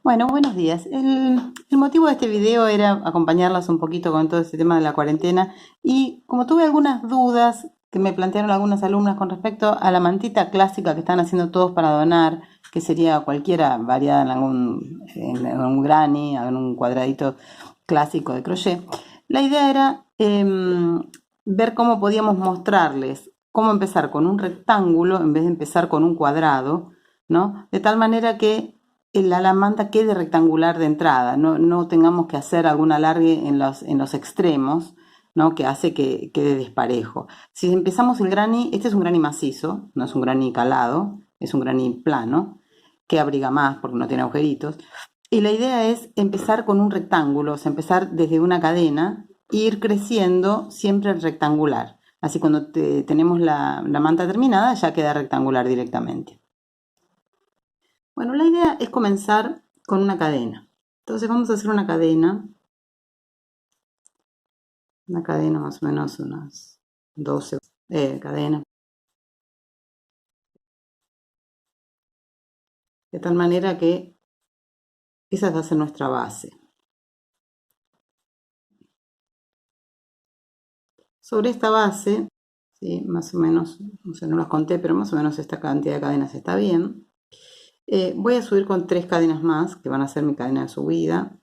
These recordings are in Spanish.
Bueno, buenos días. El motivo de este video era acompañarlas un poquito con todo este tema de la cuarentena y como tuve algunas dudas que me plantearon algunas alumnas con respecto a la mantita clásica que están haciendo todos para donar, que sería cualquiera variada en un granny, en un cuadradito clásico de crochet, la idea era ver cómo podíamos mostrarles cómo empezar con un rectángulo en vez de empezar con un cuadrado, ¿no? De tal manera que la manta quede rectangular de entrada, no tengamos que hacer algún alargue en los extremos, ¿no? Que hace que quede desparejo. Si empezamos el granny, este es un granny macizo, no es un granny calado, es un granny plano, que abriga más porque no tiene agujeritos. Y la idea es empezar con un rectángulo, o sea, empezar desde una cadena e ir creciendo siempre rectangular. Así cuando tenemos la manta terminada ya queda rectangular directamente. Bueno, la idea es comenzar con una cadena. Entonces vamos a hacer una cadena más o menos unas 12 cadenas. De tal manera que esa va a ser nuestra base. Sobre esta base, ¿sí? Más o menos, no sé, no las conté, pero más o menos esta cantidad de cadenas está bien. Voy a subir con 3 cadenas más, que van a ser mi cadena de subida.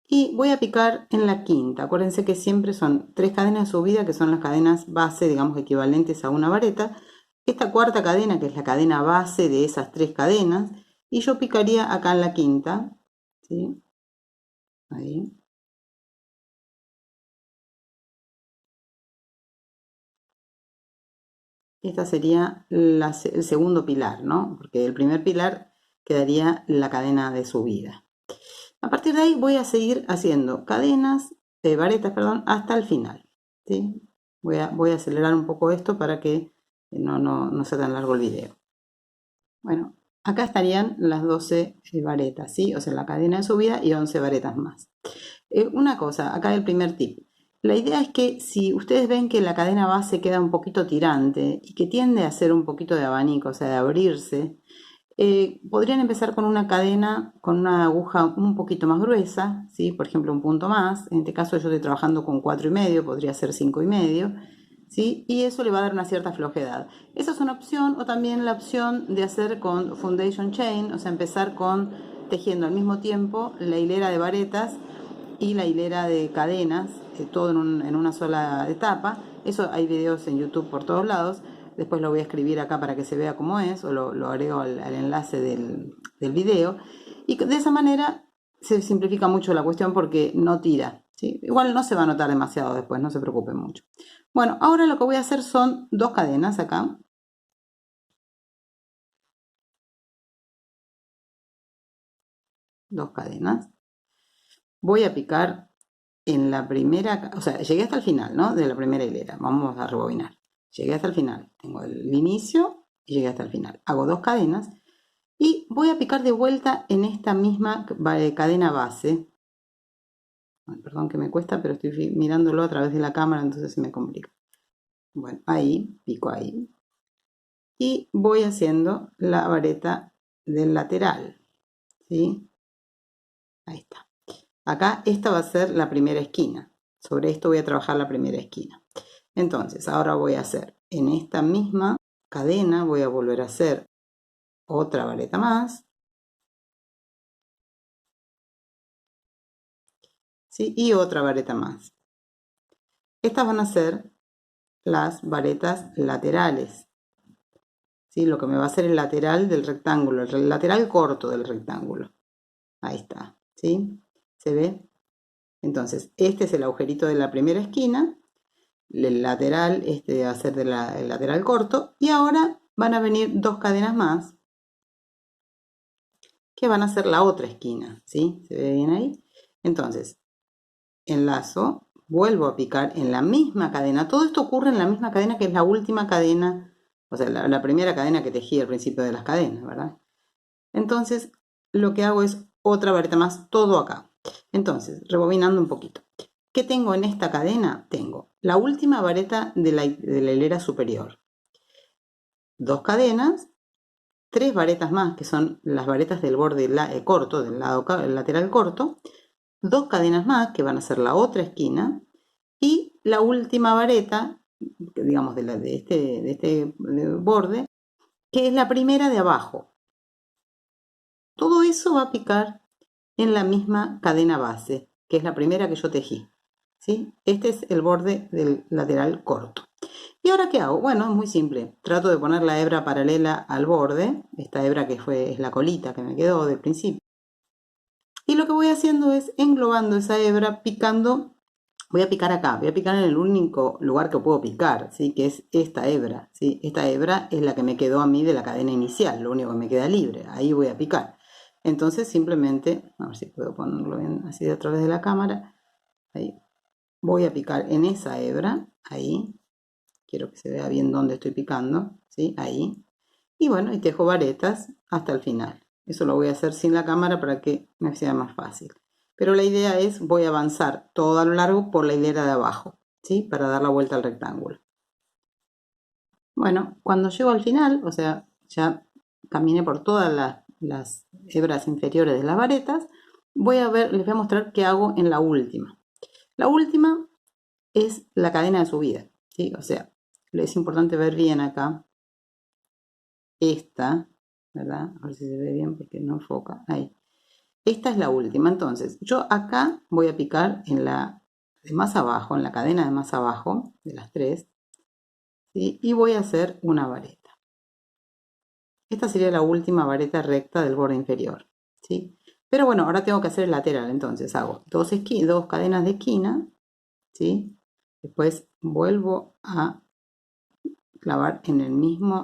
Y voy a picar en la quinta. Acuérdense que siempre son 3 cadenas de subida, que son las cadenas base, digamos, equivalentes a una vareta. Esta cuarta cadena, que es la cadena base de esas 3 cadenas, y yo picaría acá en la quinta, ¿sí? Ahí. Esta sería el segundo pilar, ¿no? Porque el primer pilar quedaría la cadena de subida. A partir de ahí voy a seguir haciendo varetas, perdón, hasta el final, ¿sí? Voy a acelerar un poco esto para que no sea tan largo el video. Bueno, acá estarían las 12 varetas, ¿sí? O sea, la cadena de subida y 11 varetas más. Una cosa, acá el primer tip. La idea es que si ustedes ven que la cadena base queda un poquito tirante y que tiende a hacer un poquito de abanico, o sea, de abrirse, podrían empezar con una cadena, con una aguja un poquito más gruesa, ¿sí? Por ejemplo, un punto más. En este caso yo estoy trabajando con 4,5, podría ser 5,5, ¿sí? Y eso le va a dar una cierta flojedad. Esa es una opción, o también la opción de hacer con foundation chain, o sea, empezar con tejiendo al mismo tiempo la hilera de varetas y la hilera de cadenas, todo en una sola etapa. Eso hay videos en YouTube por todos lados. Después lo voy a escribir acá para que se vea cómo es, o lo agrego al enlace del video. Y de esa manera se simplifica mucho la cuestión porque no tira, ¿sí? Igual no se va a notar demasiado después, no se preocupen mucho. Bueno, ahora lo que voy a hacer son 2 cadenas acá. 2 cadenas. Voy a picar en la primera, o sea, llegué hasta el final, ¿no? De la primera hilera. Vamos a rebobinar. Llegué hasta el final. Tengo el inicio y llegué hasta el final. Hago 2 cadenas y voy a picar de vuelta en esta misma cadena base. Ay, perdón que me cuesta, pero estoy mirándolo a través de la cámara, entonces se me complica. Bueno, ahí, pico ahí. Y voy haciendo la vareta del lateral, ¿sí? Ahí está. Acá esta va a ser la primera esquina. Sobre esto voy a trabajar la primera esquina. Entonces, ahora voy a hacer en esta misma cadena, voy a volver a hacer otra vareta más, ¿sí? Y otra vareta más. Estas van a ser las varetas laterales, ¿sí? Lo que me va a hacer el lateral del rectángulo, el lateral corto del rectángulo. Ahí está, ¿sí? ¿Se ve? Entonces, este es el agujerito de la primera esquina, el lateral, este va a ser el lateral corto, y ahora van a venir 2 cadenas más, que van a ser la otra esquina, ¿sí? ¿Se ve bien ahí? Entonces, enlazo, vuelvo a picar en la misma cadena. Todo esto ocurre en la misma cadena que es la última cadena, o sea, la primera cadena que tejí al principio de las cadenas, ¿verdad? Entonces, lo que hago es otra vareta más, todo acá. Entonces, rebobinando un poquito. ¿Qué tengo en esta cadena? Tengo la última vareta de la hilera superior. 2 cadenas, 3 varetas más, que son las varetas del borde corto, del lado lateral corto, 2 cadenas más, que van a ser la otra esquina, y la última vareta, digamos, de este borde, que es la primera de abajo. Todo eso va a picar en la misma cadena base, que es la primera que yo tejí, ¿sí? Este es el borde del lateral corto. ¿Y ahora qué hago? Bueno, es muy simple. Trato de poner la hebra paralela al borde, esta hebra que es la colita que me quedó del principio. Y lo que voy haciendo es englobando esa hebra, picando. Voy a picar acá, voy a picar en el único lugar que puedo picar, ¿sí? Que es esta hebra, ¿sí? Esta hebra es la que me quedó a mí de la cadena inicial, lo único que me queda libre, ahí voy a picar. Entonces simplemente, a ver si puedo ponerlo bien así a través de la cámara, ahí. Voy a picar en esa hebra, ahí, quiero que se vea bien dónde estoy picando, ¿sí? Ahí. Y bueno, y tejo varetas hasta el final. Eso lo voy a hacer sin la cámara para que me sea más fácil. Pero la idea es, voy a avanzar todo a lo largo por la hilera de abajo, ¿sí? Para dar la vuelta al rectángulo. Bueno, cuando llego al final, o sea, ya caminé por todas las hebras inferiores de las varetas, les voy a mostrar qué hago en la última. La última es la cadena de subida, ¿sí? O sea, es importante ver bien acá esta, ¿verdad? A ver si se ve bien porque no enfoca, ahí. Esta es la última, entonces yo acá voy a picar en la de más abajo, en la cadena de más abajo de las tres, ¿sí? Y voy a hacer una vareta. Esta sería la última vareta recta del borde inferior, ¿sí? Pero bueno, ahora tengo que hacer el lateral, entonces hago dos cadenas de esquina, ¿sí? Después vuelvo a clavar en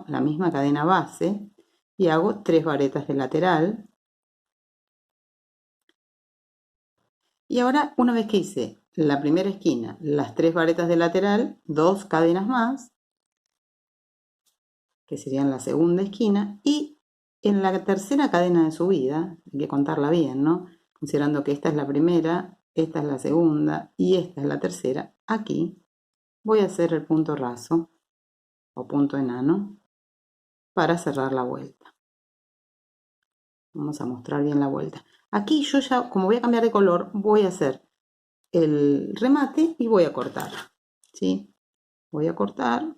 la misma cadena base y hago 3 varetas de lateral. Y ahora, una vez que hice la primera esquina, las 3 varetas de lateral, 2 cadenas más, que serían la segunda esquina, y en la tercera cadena de subida, hay que contarla bien, ¿no? Considerando que esta es la primera, esta es la segunda y esta es la tercera, aquí voy a hacer el punto raso o punto enano para cerrar la vuelta. Vamos a mostrar bien la vuelta. Aquí yo ya, como voy a cambiar de color, voy a hacer el remate y voy a cortar, ¿sí? Voy a cortar,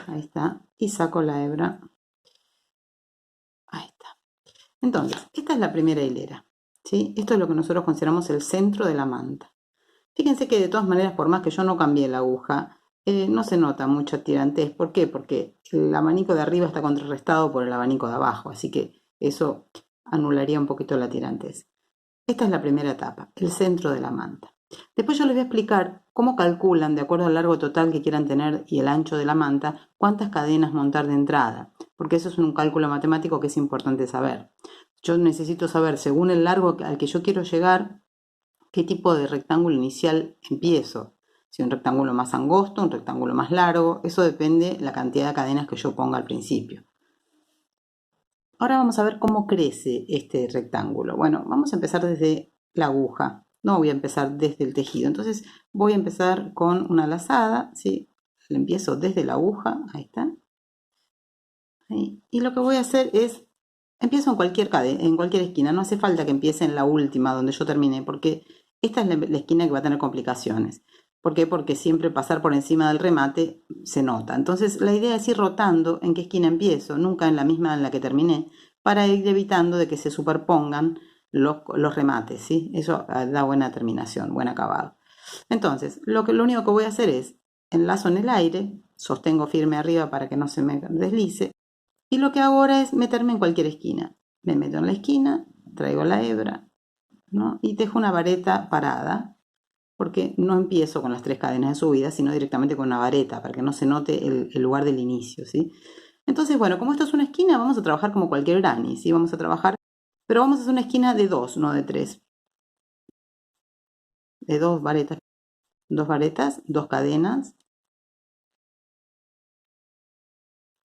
ahí está, y saco la hebra, ahí está. Entonces, esta es la primera hilera, ¿sí? Esto es lo que nosotros consideramos el centro de la manta. Fíjense que de todas maneras, por más que yo no cambié la aguja, no se nota mucha tirantez. ¿Por qué? Porque el abanico de arriba está contrarrestado por el abanico de abajo, así que eso anularía un poquito la tirantez. Esta es la primera etapa, el centro de la manta. Después yo les voy a explicar cómo calculan, de acuerdo al largo total que quieran tener y el ancho de la manta, cuántas cadenas montar de entrada, porque eso es un cálculo matemático que es importante saber. Yo necesito saber, según el largo al que yo quiero llegar, qué tipo de rectángulo inicial empiezo. Si un rectángulo más angosto, un rectángulo más largo, eso depende de la cantidad de cadenas que yo ponga al principio. Ahora vamos a ver cómo crece este rectángulo. Bueno, vamos a empezar desde la aguja. No voy a empezar desde el tejido. Entonces voy a empezar con una lazada, ¿sí? Le empiezo desde la aguja, ahí está. Ahí. Y lo que voy a hacer es, empiezo en cualquier esquina. No hace falta que empiece en la última donde yo terminé, porque esta es la esquina que va a tener complicaciones. ¿Por qué? Porque siempre pasar por encima del remate se nota. Entonces la idea es ir rotando en qué esquina empiezo, nunca en la misma en la que terminé, para ir evitando de que se superpongan los remates, ¿sí? Eso da buena terminación, buen acabado. Entonces, lo único que voy a hacer es enlazo en el aire, sostengo firme arriba para que no se me deslice, y lo que hago ahora es meterme en cualquier esquina. Me meto en la esquina, traigo la hebra, ¿no? Y tejo una vareta parada, porque no empiezo con las 3 cadenas de subida, sino directamente con una vareta, para que no se note el lugar del inicio, ¿sí? Entonces, bueno, como esto es una esquina, vamos a trabajar como cualquier granny, ¿sí? Vamos a trabajar, pero vamos a hacer una esquina de 2, no de 3. De 2 varetas, 2 varetas, 2 cadenas.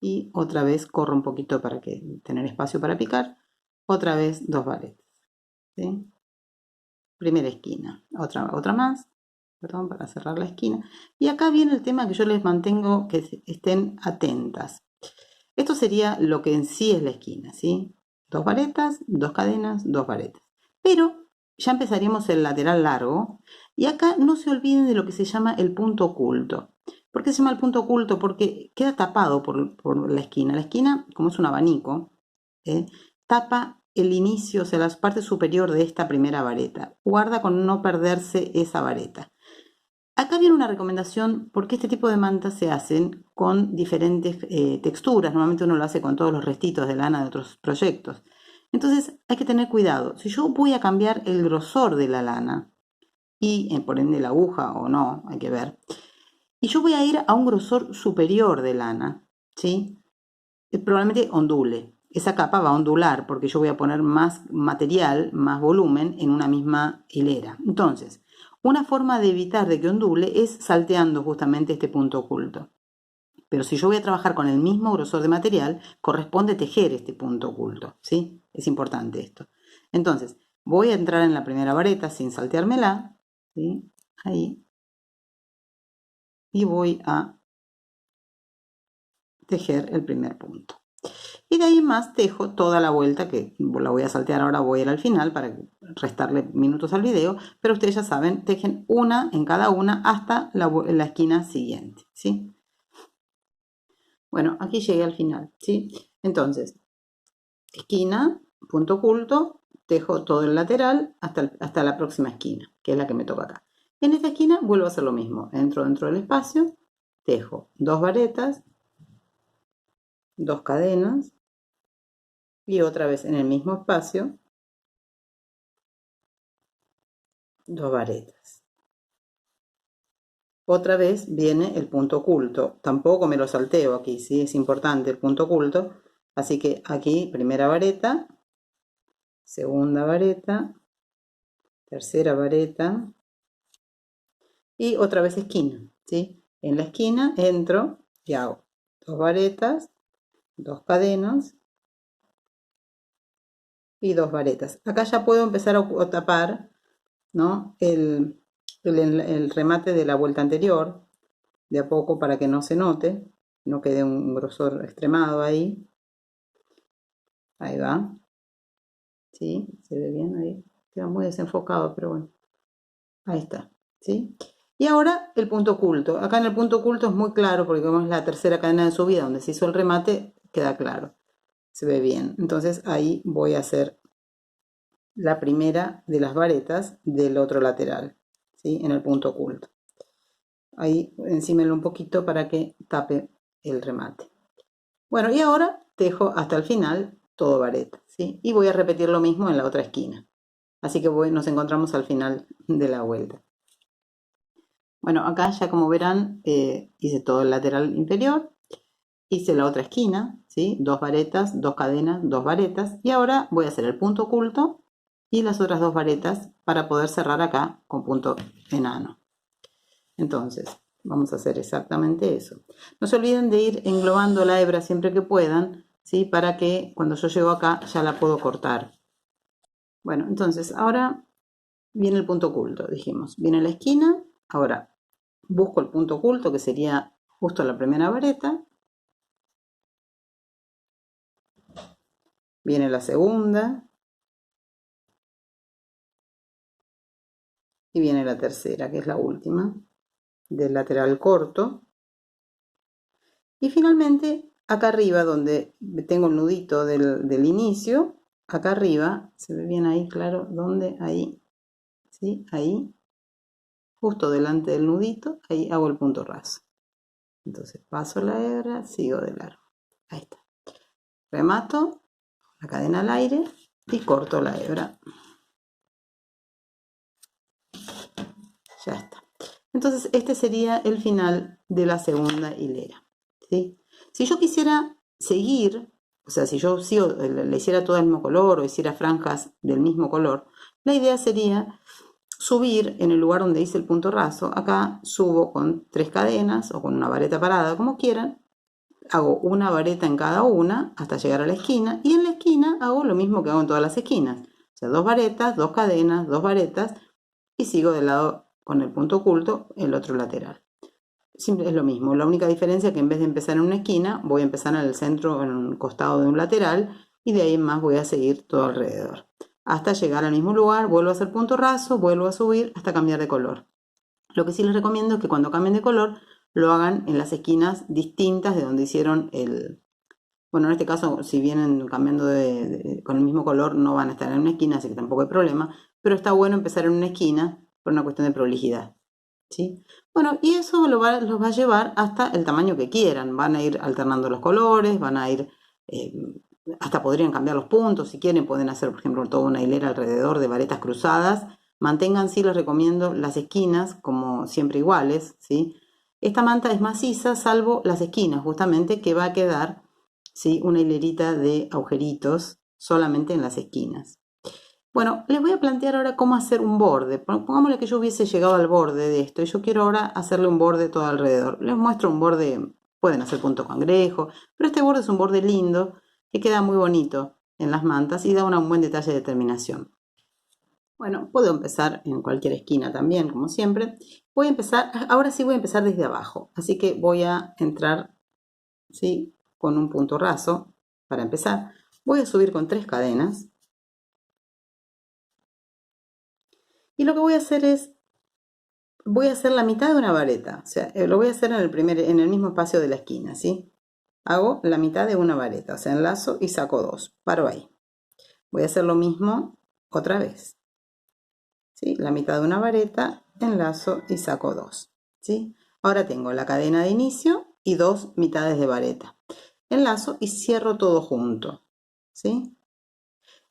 Y otra vez corro un poquito para tener espacio para picar. Otra vez 2 varetas, ¿sí? Primera esquina, otra más, perdón, para cerrar la esquina. Y acá viene el tema que yo les mantengo que estén atentas. Esto sería lo que en sí es la esquina, ¿sí? 2 varetas, 2 cadenas, 2 varetas. Pero ya empezaríamos el lateral largo y acá no se olviden de lo que se llama el punto oculto. ¿Por qué se llama el punto oculto? Porque queda tapado por la esquina. La esquina, como es un abanico, tapa el inicio, o sea, la parte superior de esta primera vareta. Guarda con no perderse esa vareta. Acá viene una recomendación porque este tipo de mantas se hacen con diferentes texturas. Normalmente uno lo hace con todos los restitos de lana de otros proyectos. Entonces hay que tener cuidado. Si yo voy a cambiar el grosor de la lana y por ende la aguja o no, hay que ver. Y yo voy a ir a un grosor superior de lana, ¿sí? Probablemente ondule. Esa capa va a ondular porque yo voy a poner más material, más volumen en una misma hilera. Entonces, una forma de evitar de que ondule es salteando justamente este punto oculto. Pero si yo voy a trabajar con el mismo grosor de material, corresponde tejer este punto oculto, ¿sí? Es importante esto. Entonces, voy a entrar en la primera vareta sin salteármela, ¿sí? Ahí. Y voy a tejer el primer punto. Y de ahí en más tejo toda la vuelta, que la voy a saltear ahora, voy a ir al final para restarle minutos al video, pero ustedes ya saben, tejen una en cada una hasta la esquina siguiente, ¿sí? Bueno, aquí llegué al final, ¿sí? Entonces, esquina, punto oculto, tejo todo el lateral hasta la próxima esquina, que es la que me toca acá. En esta esquina vuelvo a hacer lo mismo, entro dentro del espacio, tejo 2 varetas, 2 cadenas, y otra vez en el mismo espacio 2 varetas. Otra vez viene el punto oculto. Tampoco me lo salteo aquí, ¿sí? Es importante el punto oculto. Así que aquí primera vareta, segunda vareta, tercera vareta y otra vez esquina, ¿sí? En la esquina entro y hago 2 varetas, 2 cadenas y 2 varetas. Acá ya puedo empezar a tapar, ¿no? el remate de la vuelta anterior, de a poco para que no se note, no quede un grosor extremado ahí. Ahí va. ¿Sí? ¿Se ve bien ahí? Queda muy desenfocado, pero bueno. Ahí está. ¿Sí? Y ahora el punto oculto. Acá en el punto oculto es muy claro porque como es la tercera cadena de subida donde se hizo el remate, queda claro. Se ve bien. Entonces ahí voy a hacer la primera de las varetas del otro lateral, ¿sí? En el punto oculto. Ahí encímenlo un poquito para que tape el remate. Bueno, y ahora tejo hasta el final todo vareta, ¿sí? Y voy a repetir lo mismo en la otra esquina. Así que nos encontramos al final de la vuelta. Bueno, acá ya como verán, hice todo el lateral inferior, hice la otra esquina, ¿sí? 2 varetas, 2 cadenas, 2 varetas, y ahora voy a hacer el punto oculto y las otras 2 varetas para poder cerrar acá con punto enano. Entonces, vamos a hacer exactamente eso. No se olviden de ir englobando la hebra siempre que puedan, ¿sí? Para que cuando yo llego acá ya la puedo cortar. Bueno, entonces ahora viene el punto oculto, dijimos. Viene la esquina, ahora busco el punto oculto que sería justo la primera vareta. Viene la segunda. Y viene la tercera, que es la última, del lateral corto. Y finalmente, acá arriba, donde tengo el nudito del inicio, acá arriba, se ve bien ahí, claro, ¿dónde? Ahí, ¿sí? Ahí, justo delante del nudito, ahí hago el punto raso. Entonces paso la hebra, sigo de largo. Ahí está. Remato la cadena al aire y corto la hebra. Ya está. Entonces este sería el final de la segunda hilera, ¿sí? Si yo quisiera seguir, o sea, si yo le hiciera todo el mismo color o hiciera franjas del mismo color, la idea sería subir en el lugar donde hice el punto raso. Acá subo con 3 cadenas o con una vareta parada, como quieran. Hago una vareta en cada una hasta llegar a la esquina y en la esquina hago lo mismo que hago en todas las esquinas. O sea, 2 varetas, 2 cadenas, 2 varetas y sigo del lado con el punto oculto el otro lateral. Siempre es lo mismo, la única diferencia es que en vez de empezar en una esquina, voy a empezar en el centro, en un costado de un lateral, y de ahí en más voy a seguir todo alrededor. Hasta llegar al mismo lugar, vuelvo a hacer punto raso, vuelvo a subir hasta cambiar de color. Lo que sí les recomiendo es que cuando cambien de color, lo hagan en las esquinas distintas de donde hicieron el... Bueno, en este caso, si vienen cambiando con el mismo color, no van a estar en una esquina, así que tampoco hay problema, pero está bueno empezar en una esquina por una cuestión de prolijidad. ¿Sí? Bueno, y eso los va a llevar hasta el tamaño que quieran. Van a ir alternando los colores, van a ir, hasta podrían cambiar los puntos. Si quieren, pueden hacer, por ejemplo, toda una hilera alrededor de varetas cruzadas. Mantengan, sí, les recomiendo las esquinas como siempre iguales, ¿sí? Esta manta es maciza, salvo las esquinas, justamente, que va a quedar, ¿sí?, una hilerita de agujeritos solamente en las esquinas. Bueno, les voy a plantear ahora cómo hacer un borde. Pongámosle que yo hubiese llegado al borde de esto y yo quiero ahora hacerle un borde todo alrededor. Les muestro un borde, pueden hacer punto cangrejo, pero este borde es un borde lindo que queda muy bonito en las mantas y da un buen detalle de terminación. Bueno, puedo empezar en cualquier esquina también, como siempre. Voy a empezar, ahora sí voy a empezar desde abajo, así que voy a entrar, ¿sí?, con un punto raso para empezar. Voy a subir con 3 cadenas. Y lo que voy a hacer es, voy a hacer la mitad de una vareta, o sea, lo voy a hacer en el mismo espacio de la esquina, ¿sí? Hago la mitad de una vareta, o sea, enlazo y saco 2, paro ahí. Voy a hacer lo mismo otra vez, ¿sí? La mitad de una vareta, enlazo y saco 2, ¿sí? Ahora tengo la cadena de inicio y 2 mitades de vareta. Enlazo y cierro todo junto, ¿sí?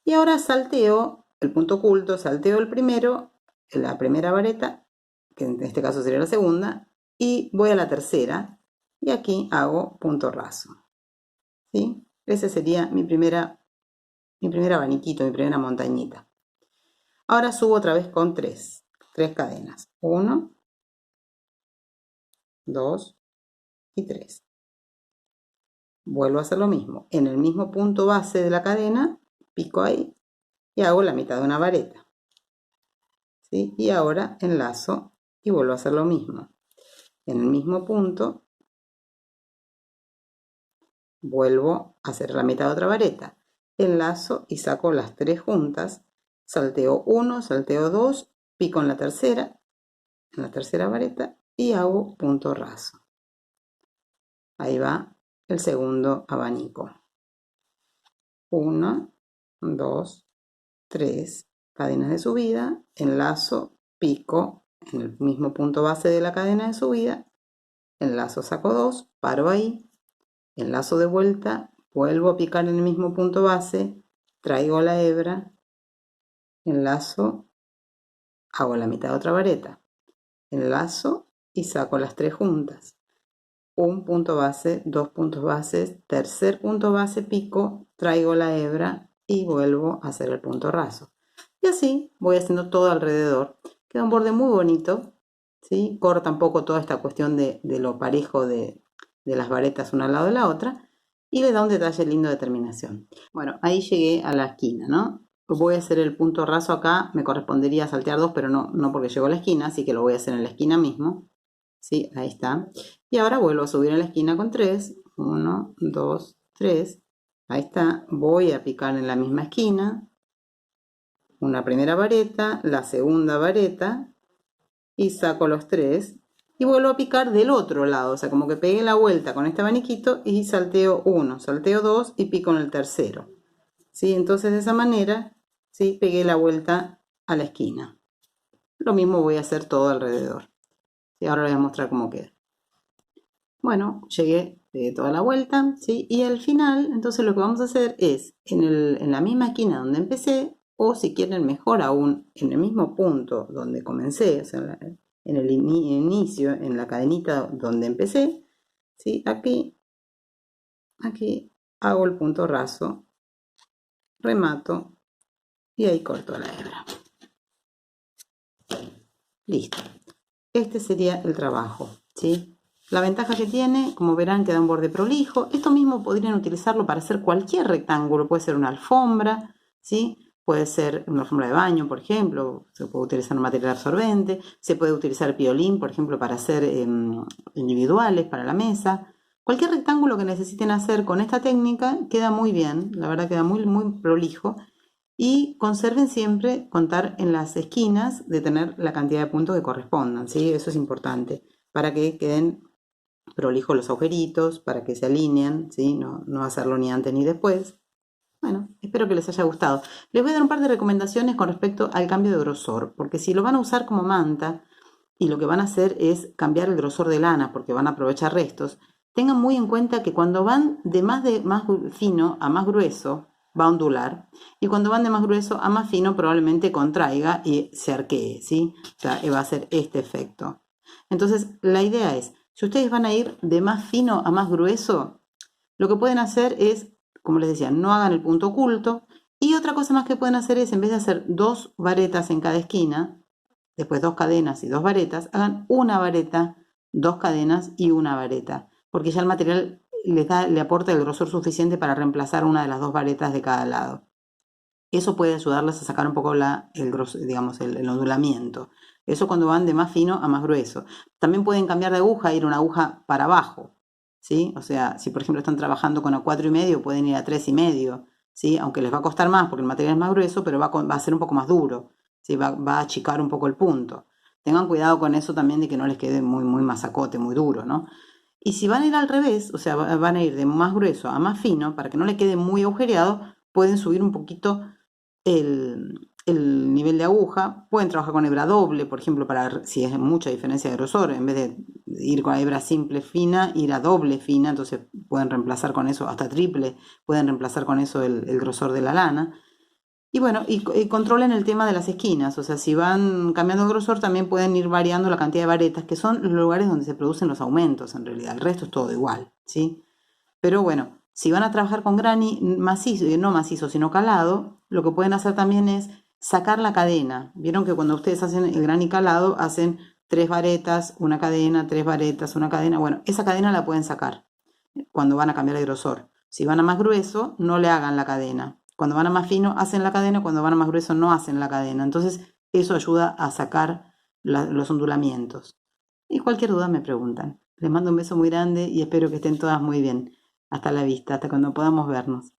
Y ahora salteo el punto oculto, salteo el primero, la primera vareta, que en este caso sería la segunda, y voy a la tercera, y aquí hago punto raso, ¿sí? Ese sería mi primer abaniquito, mi primera montañita. Ahora subo otra vez con 3 cadenas, 1, 2 y 3. Vuelvo a hacer lo mismo, en el mismo punto base de la cadena, pico ahí, y hago la mitad de una vareta, ¿sí? Y ahora enlazo y vuelvo a hacer lo mismo. En el mismo punto, vuelvo a hacer la mitad de otra vareta. Enlazo y saco las 3 juntas. Salteo 1, salteo 2, pico en la tercera vareta y hago punto raso. Ahí va el segundo abanico. 1, 2, 3 cadenas de subida, enlazo, pico en el mismo punto base de la cadena de subida, enlazo, saco 2, paro ahí, enlazo de vuelta, vuelvo a picar en el mismo punto base, traigo la hebra, enlazo, hago la mitad de otra vareta, enlazo y saco las 3 juntas. Un punto base, 2 puntos bases, tercer punto base, pico, traigo la hebra y vuelvo a hacer el punto raso. Y así voy haciendo todo alrededor. Queda un borde muy bonito, ¿sí? Corta un poco toda esta cuestión de lo parejo de las varetas una al lado de la otra y le da un detalle lindo de terminación. Bueno, ahí llegué a la esquina, ¿no? Voy a hacer el punto raso acá, me correspondería saltear 2, pero no porque llego a la esquina, así que lo voy a hacer en la esquina mismo. ¿Sí? Ahí está. Y ahora vuelvo a subir a la esquina con 3. 1, 2, 3. Ahí está. Voy a picar en la misma esquina. Una primera vareta, la segunda vareta. Y saco los 3. Y vuelvo a picar del otro lado. O sea, como que pegué la vuelta con este abaniquito y salteo 1, salteo 2 y pico en el tercero. ¿Sí? Entonces de esa manera, ¿sí?, pegué la vuelta a la esquina. Lo mismo voy a hacer todo alrededor. Y ahora les voy a mostrar cómo queda. Bueno, llegué de toda la vuelta, ¿sí? Y al final, entonces lo que vamos a hacer es, en la misma esquina donde empecé, o si quieren mejor aún, en el mismo punto donde comencé, o sea, en el inicio, en la cadenita donde empecé, ¿sí? Aquí hago el punto raso, remato y ahí corto la hebra. Listo. Este sería el trabajo, ¿sí? La ventaja que tiene, como verán, queda un borde prolijo. Esto mismo podrían utilizarlo para hacer cualquier rectángulo, puede ser una alfombra, ¿sí? puede ser una alfombra de baño, por ejemplo, se puede utilizar un material absorbente, se puede utilizar piolín, por ejemplo, para hacer individuales para la mesa. Cualquier rectángulo que necesiten hacer con esta técnica queda muy bien, la verdad queda muy, muy prolijo. Y conserven siempre contar en las esquinas de tener la cantidad de puntos que correspondan, ¿sí? Eso es importante, para que queden prolijos los agujeritos, para que se alineen, ¿sí? No hacerlo ni antes ni después. Bueno, espero que les haya gustado. Les voy a dar un par de recomendaciones con respecto al cambio de grosor, porque si lo van a usar como manta y lo que van a hacer es cambiar el grosor de lana porque van a aprovechar restos, tengan muy en cuenta que cuando van de más fino a más grueso, va a ondular, y cuando van de más grueso a más fino probablemente contraiga y se arquee, ¿sí? O sea, va a ser este efecto. Entonces, la idea es, si ustedes van a ir de más fino a más grueso, lo que pueden hacer es, como les decía, no hagan el punto oculto. Y otra cosa más que pueden hacer es, en vez de hacer 2 varetas en cada esquina, después 2 cadenas y 2 varetas, hagan una vareta, 2 cadenas y una vareta, porque ya el material le aporta el grosor suficiente para reemplazar una de las 2 varetas de cada lado. Eso puede ayudarles a sacar un poco el ondulamiento. Eso cuando van de más fino a más grueso. También pueden cambiar de aguja, ir una aguja para abajo, ¿sí? O sea, si por ejemplo están trabajando con a 4,5, pueden ir a 3,5, ¿sí? Aunque les va a costar más porque el material es más grueso, pero va a ser un poco más duro, ¿sí? Va a achicar un poco el punto. Tengan cuidado con eso también de que no les quede muy, muy masacote, muy duro, ¿no? Y si van a ir al revés, o sea, van a ir de más grueso a más fino, para que no le quede muy agujereado, pueden subir un poquito el nivel de aguja. Pueden trabajar con hebra doble, por ejemplo, para si es mucha diferencia de grosor, en vez de ir con la hebra simple fina, ir a doble fina, entonces pueden reemplazar con eso, hasta triple, pueden reemplazar con eso el grosor de la lana. Y bueno, y controlen el tema de las esquinas, o sea, si van cambiando el grosor también pueden ir variando la cantidad de varetas, que son los lugares donde se producen los aumentos en realidad, el resto es todo igual, ¿sí? Pero bueno, si van a trabajar con grani macizo, no macizo, sino calado, lo que pueden hacer también es sacar la cadena. Vieron que cuando ustedes hacen el grani calado, hacen 3 varetas, una cadena, 3 varetas, una cadena. Bueno, esa cadena la pueden sacar cuando van a cambiar el grosor. Si van a más grueso, no le hagan la cadena. Cuando van a más fino, hacen la cadena. Cuando van a más grueso, no hacen la cadena. Entonces, eso ayuda a sacar los ondulamientos. Y cualquier duda me preguntan. Les mando un beso muy grande y espero que estén todas muy bien. Hasta la vista, hasta cuando podamos vernos.